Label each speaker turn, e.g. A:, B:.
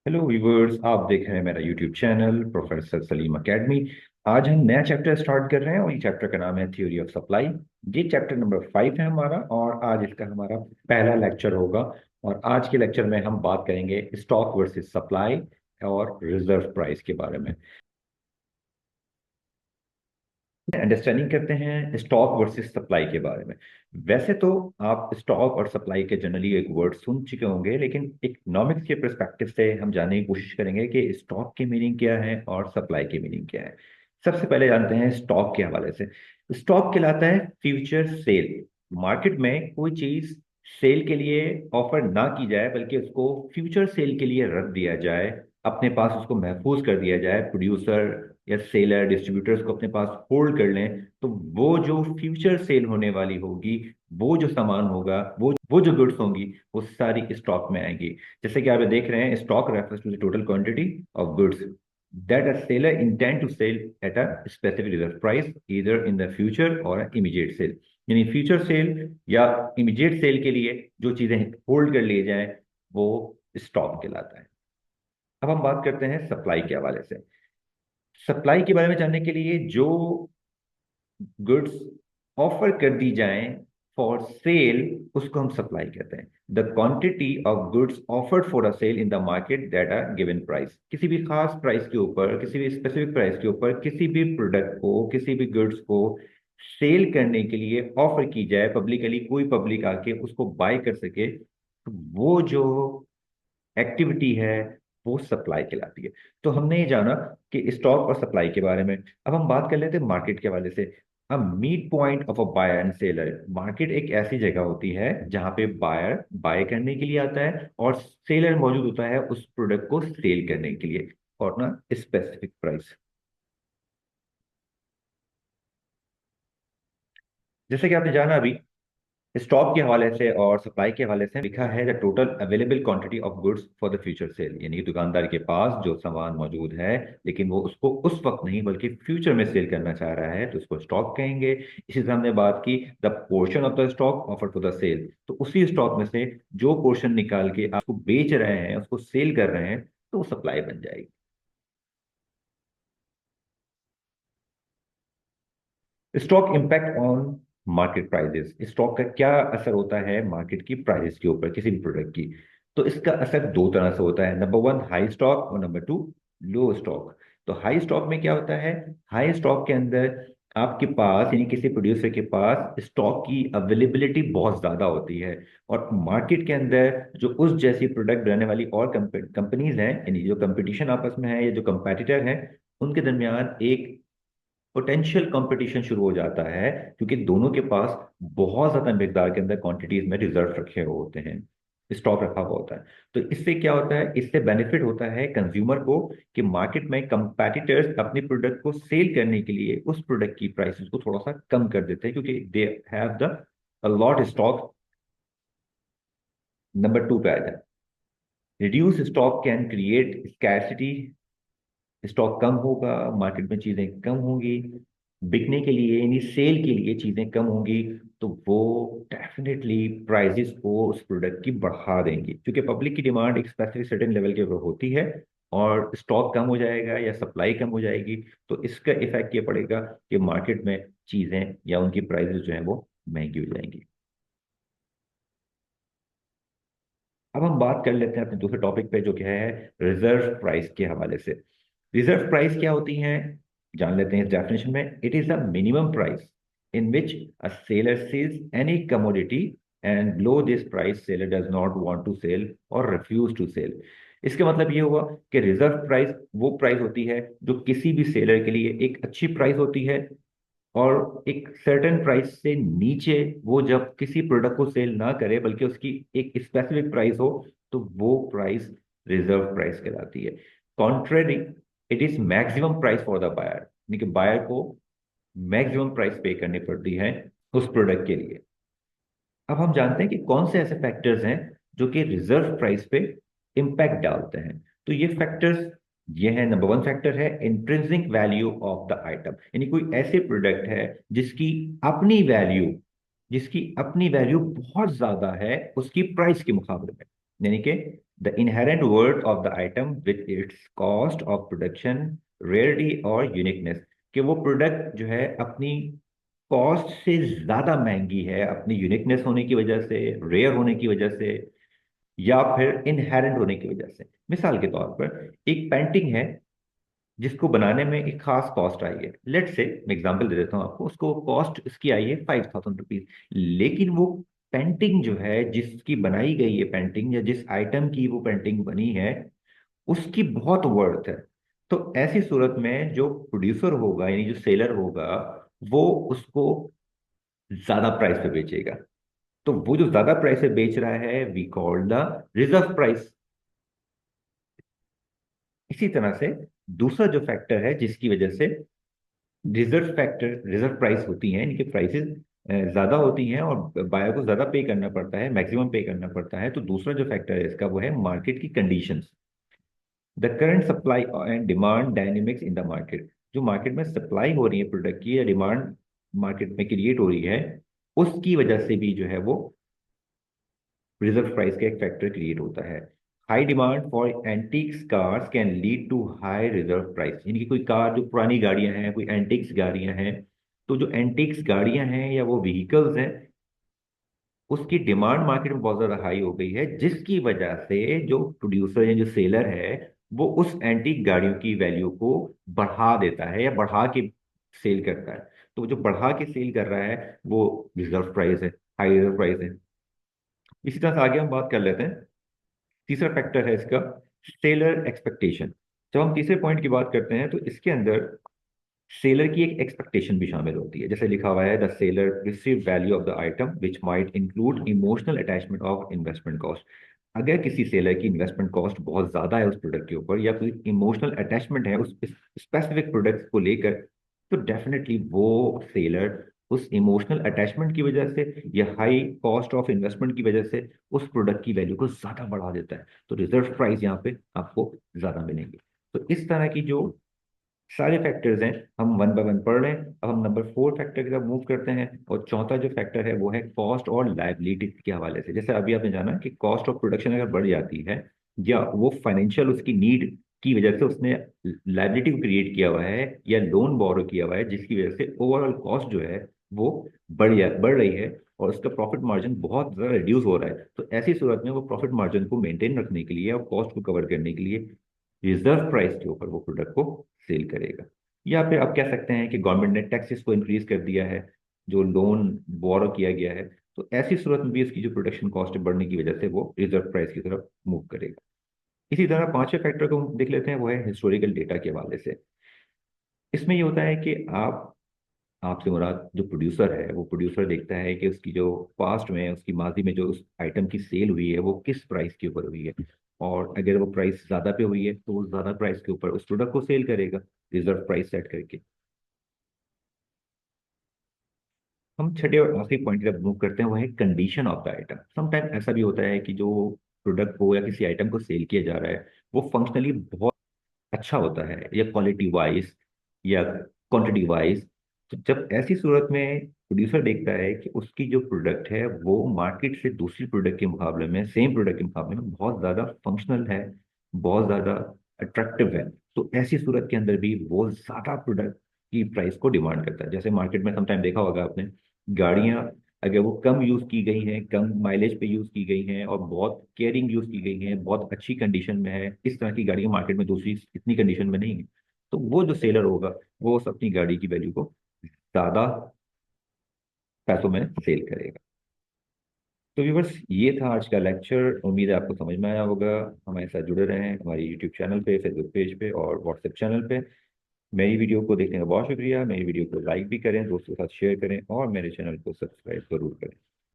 A: Hello viewers, आप देख रहे हैं मेरा YouTube channel professor Salim academy. आज हम नया चैप्टर स्टार्ट कर रहे हैं और ये चैप्टर का नाम है थ्योरी ऑफ सप्लाई। ये चैप्टर नंबर 5 है हमारा और आज इसका हमारा पहला लेक्चर होगा। और आज के लेक्चर में हम बात करेंगे स्टॉक वर्सेस सप्लाई और रिजर्व प्राइस के बारे में। अंडरस्टैंडिंग करते हैं स्टॉक वर्सेस सप्लाई के बारे में। वैसे तो आप स्टॉक और सप्लाई के जनरली एक वर्ड सुन चुके होंगे, लेकिन इकोनॉमिक्स के पर्सपेक्टिव से हम जानने की कोशिश करेंगे कि स्टॉक की मीनिंग क्या है और सप्लाई की मीनिंग क्या है। सबसे पहले जानते हैं स्टॉक के हवाले से। स्टॉक कहलाता है फ्यूचर सेल। मार्केट में कोई चीज सेल के लिए ऑफर ना की जाए बल्कि उसको फ्यूचर सेल के लिए रख दिया जाए, अपने पास उसको महफूज कर दिया जाए, प्रोड्यूसर या सेलर डिस्ट्रीब्यूटर्स को अपने पास होल्ड कर लें, तो वो जो फ्यूचर सेल होने वाली होगी, वो जो सामान होगा, वो जो गुड्स होंगी, वो सारी स्टॉक में आएंगी। जैसे कि आप ये देख रहे हैं, stock refers to the total quantity of goods that a seller intend to sell at a specific reserve price either in the future or immediate sale। यानी फ्यूचर सेल या इमीडिएट सेल के लिए जो चीजें होल्ड कर लिए जाएं, वो स्टॉक कहलाता है। अब हम बात करते हैं सप्लाई के हवाले से। सप्लाई के बारे में जानने के लिए, जो गुड्स ऑफर कर दी जाएं फॉर सेल, उसको हम सप्लाई कहते हैं। The quantity of goods offered for a sale in the market that are given price. किसी भी खास प्राइस के ऊपर, किसी भी स्पेसिफिक प्राइस के ऊपर किसी भी प्रोडक्ट को, किसी भी गुड्स को सेल करने के लिए ऑफर की जाए पब्लिकली, कोई पब्लिक आके उसको बाय कर सके, तो वो जो एक्टिविटी है वो सप्लाई कहलाती है। तो हमने ये जाना कि स्टॉक और सप्लाई के बारे में। अब हम बात कर लेते हैं मार्केट के हवाले से। अब meet point of a buyer and seller. Market एक ऐसी जगह होती है जहां पे बायर बाय करने के लिए आता है और सेलर मौजूद होता है उस प्रोडक्ट को सेल करने के लिए, और ना स्पेसिफिक प्राइस। जैसे कि आपने जाना अभी, स्टॉक के हवाले से और सप्लाई के हवाले से लिखा है the total available quantity of goods for the future cell. यानी कि दुकानदार के पास जो सामान मौजूद है, लेकिन वो उसको उस वक्त नहीं बल्कि फ्यूचर में सेल करना चाह रहा है, तो उसको स्टॉक कहेंगे। इसी से हमने बात की the portion of the stock offer to the sale. तो उसी स्टॉक में से जो पोर्शन निकाल के आपको बेच रहे हैं, उसको सेल कर रहे हैं, तो वो सप्लाई बन जाएगी। Stock impact on market prices. Stock का क्या असर होता है मार्केट की प्राइस के ऊपर किसी भी प्रोडक्ट की? तो इसका असर दो तरह से होता है। नंबर वन, हाई स्टॉक, और नंबर टू, लो स्टॉक। तो हाई स्टॉक में क्या होता है? हाई स्टॉक के अंदर आपके पास, यानी किसी प्रोड्यूसर के पास, स्टॉक की अवेलेबिलिटी बहुत ज्यादा होती है। और मार्केट के अंदर जो उस जैसी प्रोडक्ट बनाने वाली और कंपनीज हैं, यानी जो कंपटीशन आपस में है या जो कंपेटिटर हैं, उनके दरमियान एक पोटेंशियल कंपटीशन शुरू हो जाता है, क्योंकि दोनों के पास बहुत ज्यादा मिकदार के अंदर क्वांटिटीज में रिजर्व रखे हुए होते हैं, स्टॉक रखा हुआ होता है। तो इससे क्या होता है? इससे बेनिफिट होता है कंज्यूमर को कि मार्केट में कंपैटिटर्स अपनी प्रोडक्ट को सेल करने के लिए उस प्रोडक्ट की प्राइसेस को थोड़ा सा कम कर देते हैं, क्योंकि they have the lot stock. Number two पे आ जाए, reduce stock can create scarcity. Stock कम होगा, मार्केट में चीजें कम होंगी, बिकने के लिए यानी सेल के लिए चीजें कम होंगी, तो वो डेफिनेटली प्राइसेस को उस प्रोडक्ट की बढ़ा देंगी, क्योंकि पब्लिक की डिमांड एक स्पेसिफिक सर्टेन लेवल के ऊपर होती है। और स्टॉक कम हो जाएगा या सप्लाई कम हो जाएगी, तो इसका इफेक्ट ये पड़ेगा कि मार्केट में चीजें या उनकी प्राइसेस जो है वो महंगी हो जाएंगी। अब हम बात कर लेते हैं अपने दूसरे टॉपिक पे, जो क्या है रिजर्व प्राइस के हवाले से। रिजर्व प्राइस क्या होती हैं, जान लेते हैं इस डेफिनेशन में। It is the minimum price in which a seller sells any commodity and below this price seller does not want to sell और रिफ्यूज टू सेल। इसका मतलब ये हुआ कि रिजर्व प्राइस वो प्राइस होती है जो किसी भी सेलर के लिए एक अच्छी प्राइस होती है, और एक सर्टेन प्राइस से नीचे वो जब किसी प्रोडक्ट को सेल ना करे बल्कि उसकी एक स्पेसिफिक प्राइस हो, तो वो प्राइस रिजर्व प्राइस कहलाती है। Contrary, it is maximum price for the buyer, यानी कि बायर को मैक्सिमम प्राइस पे करनी पड़ती है उस प्रोडक्ट के लिए। अब हम जानते हैं कि कौन से ऐसे फैक्टर्स हैं जो कि रिजर्व प्राइस पे इंपैक्ट डालते हैं। तो ये फैक्टर्स ये है, नंबर वन फैक्टर है intrinsic value of the item. यानी कोई ऐसे प्रोडक्ट है जिसकी अपनी वैल्यू जिसकी अपनी वैल्यू बहुत ज्यादा है उसकी प्राइस के मुकाबले में। यानी कि the inherent worth of the item with its cost of production, rarity और यूनिकनेस, कि वो प्रोडक्ट जो है अपनी कॉस्ट से ज्यादा महंगी है अपनी यूनिकनेस होने की वजह से, रेयर होने की वजह से, या फिर इनहेरेंट होने की वजह से। मिसाल के तौर पर एक पेंटिंग है जिसको बनाने में एक खास कॉस्ट आई है, लेट से मैं एग्जांपल दे देता हूँ आपको, उसको कॉस्ट इसकी आई है 5,000 रुपीज, लेकिन वो पेंटिंग जो है जिसकी बनाई गई है पेंटिंग, या जिस आइटम की वो पेंटिंग बनी है, उसकी बहुत वर्थ है। तो ऐसी सूरत में जो प्रोड्यूसर होगा यानी जो सेलर होगा, वो उसको ज्यादा प्राइस पे बेचेगा। तो वो जो ज्यादा प्राइस पे बेच रहा है we call the reserve price. इसी तरह से दूसरा जो फैक्टर है जिसकी वजह से रिजर्व फैक्टर, रिजर्व प्राइस होती हैं, इनकी प्राइसेस ज्यादा होती हैं और बायर को ज्यादा पे करना पड़ता है, मैक्सिमम पे करना पड़ता है, तो दूसरा जो फैक्टर है इसका वो है मार्केट की conditions, the current supply and demand dynamics in the market. जो मार्केट में सप्लाई हो रही है प्रोडक्ट की, या डिमांड मार्केट में क्रिएट हो रही है, उसकी वजह से भी जो है वो रिजर्व प्राइस का एक फैक्टर क्रिएट होता है। High demand for antiques cars can lead to high reserve price, यानी कि कोई कार, जो पुरानी गाड़ियां हैं, कोई एंटीक्स गाड़ियां हैं, तो जो एंटीक्स गाड़ियां हैं या वो व्हीकल्स हैं, उसकी डिमांड मार्केट में बहुत ज्यादा हाई हो गई है, जिसकी वजह से जो प्रोड्यूसर या जो सेलर है वो उस एंटीक गाड़ियों की वैल्यू को बढ़ा देता है या बढ़ा के सेल करता है। तो जो बढ़ा के सेल कर रहा है वो रिजर्व प्राइस है, हाई रिजर्व प्राइस है। इसी तरह से आगे हम बात कर लेते हैं। तीसरा फैक्टर है इसका सेलर एक्सपेक्टेशन। जब हम तीसरे पॉइंट की बात करते हैं तो इसके अंदर सेलर की एक एक्सपेक्टेशन भी शामिल होती है। जैसे लिखा हुआ है the seller receive value of the item which might include emotional attachment of investment cost. अगर किसी सेलर की इन्वेस्टमेंट कॉस्ट बहुत ज्यादा है उस प्रोडक्ट के ऊपर, या कोई इमोशनल अटैचमेंट है उस स्पेसिफिक प्रोडक्ट को लेकर, तो डेफिनेटली वो सेलर उस इमोशनल अटैचमेंट की वजह से या हाई कॉस्ट ऑफ इन्वेस्टमेंट की वजह से उस प्रोडक्ट की वैल्यू को ज्यादा बढ़ा देता है। तो रिजर्व प्राइस यहाँ पे आपको ज्यादा मिलेंगे। तो इस तरह की जो सारे फैक्टर्स हैं, हम वन बाय वन पढ़ रहे हैं। अब हम नंबर 4 फैक्टर की तरफ मूव करते हैं, और चौथा जो फैक्टर है वो है कॉस्ट और लायबिलिटी के हवाले से। जैसे अभी आपने जाना कि कॉस्ट ऑफ प्रोडक्शन अगर बढ़ जाती है, या वो फाइनेंशियल उसकी नीड की वजह से उसने लायबिलिटी को क्रिएट किया हुआ है या लोन बोरो किया हुआ है, जिसकी वजह से ओवरऑल कॉस्ट जो है वो बढ़ रही है और उसका प्रॉफिट मार्जिन बहुत ज़्यादा रिड्यूस हो रहा है, तो ऐसी सूरत में वो प्रॉफिट मार्जिन को मेंटेन रखने के लिए और कॉस्ट को कवर करने के लिए रिजर्व प्राइस के ऊपर वो प्रोडक्ट को सेल करेगा। या फिर आप कह सकते हैं कि गवर्नमेंट ने टैक्सेस को इंक्रीज कर दिया है, जो लोन बोरो किया गया है, तो ऐसी सूरत में भी इसकी जो प्रोडक्शन कॉस्ट है बढ़ने की वजह से वो रिजर्व प्राइस की तरफ मूव करेगा। इसी तरह पांचवें फैक्टर को हम देख लेते हैं, वो है हिस्टोरिकल डेटा के हवाले से। इसमें ये होता है कि आपसे मुराद जो प्रोड्यूसर है, वो प्रोड्यूसर देखता है कि उसकी जो पास्ट में, उसकी माजी में जो उस आइटम की सेल हुई है वो किस प्राइस के ऊपर हुई है, और अगर वो प्राइस ज्यादा पे हुई है तो वो ज्यादा प्राइस के ऊपर उस प्रोडक्ट को सेल करेगा रिजर्व प्राइस सेट करके। हम छठे और आखिरी पॉइंट की तरफ मूव करते हैं, वो है condition of the item. Sometime ऐसा भी होता है कि जो प्रोडक्ट को या किसी आइटम को सेल किया जा रहा है वो फंक्शनली बहुत अच्छा होता है, या क्वालिटी वाइज या क्वांटिटी वाइज। तो जब ऐसी सूरत में प्रोड्यूसर देखता है कि उसकी जो प्रोडक्ट है वो मार्केट से दूसरी प्रोडक्ट के मुकाबले में, सेम प्रोडक्ट के मुकाबले में बहुत ज़्यादा फंक्शनल है, बहुत ज़्यादा अट्रैक्टिव है, तो ऐसी सूरत के अंदर भी वो ज़्यादा प्रोडक्ट की प्राइस को डिमांड करता है। जैसे मार्केट में समटाइम देखा होगा आपने, गाड़ियाँ अगर वो कम यूज़ की गई हैं, कम माइलेज पे यूज़ की गई हैं और बहुत केयरिंग यूज़ की गई हैं, बहुत अच्छी कंडीशन में है, इस तरह की गाड़ियाँ मार्केट में दूसरी इतनी कंडीशन में नहीं है, तो वो जो सेलर होगा वो उस अपनी गाड़ी की वैल्यू को ज्यादा पैसों में सेल करेगा। तो व्यूवर्स, ये था आज का लेक्चर। उम्मीद है आपको समझ में आया होगा। हमारे साथ जुड़े रहें हमारी यूट्यूब चैनल पे, फेसबुक पेज पे और व्हाट्सएप चैनल पे। मेरी वीडियो को देखने का बहुत शुक्रिया। मेरी वीडियो को लाइक भी करें, दोस्तों के साथ शेयर करें और मेरे चैनल को सब्सक्राइब जरूर करें।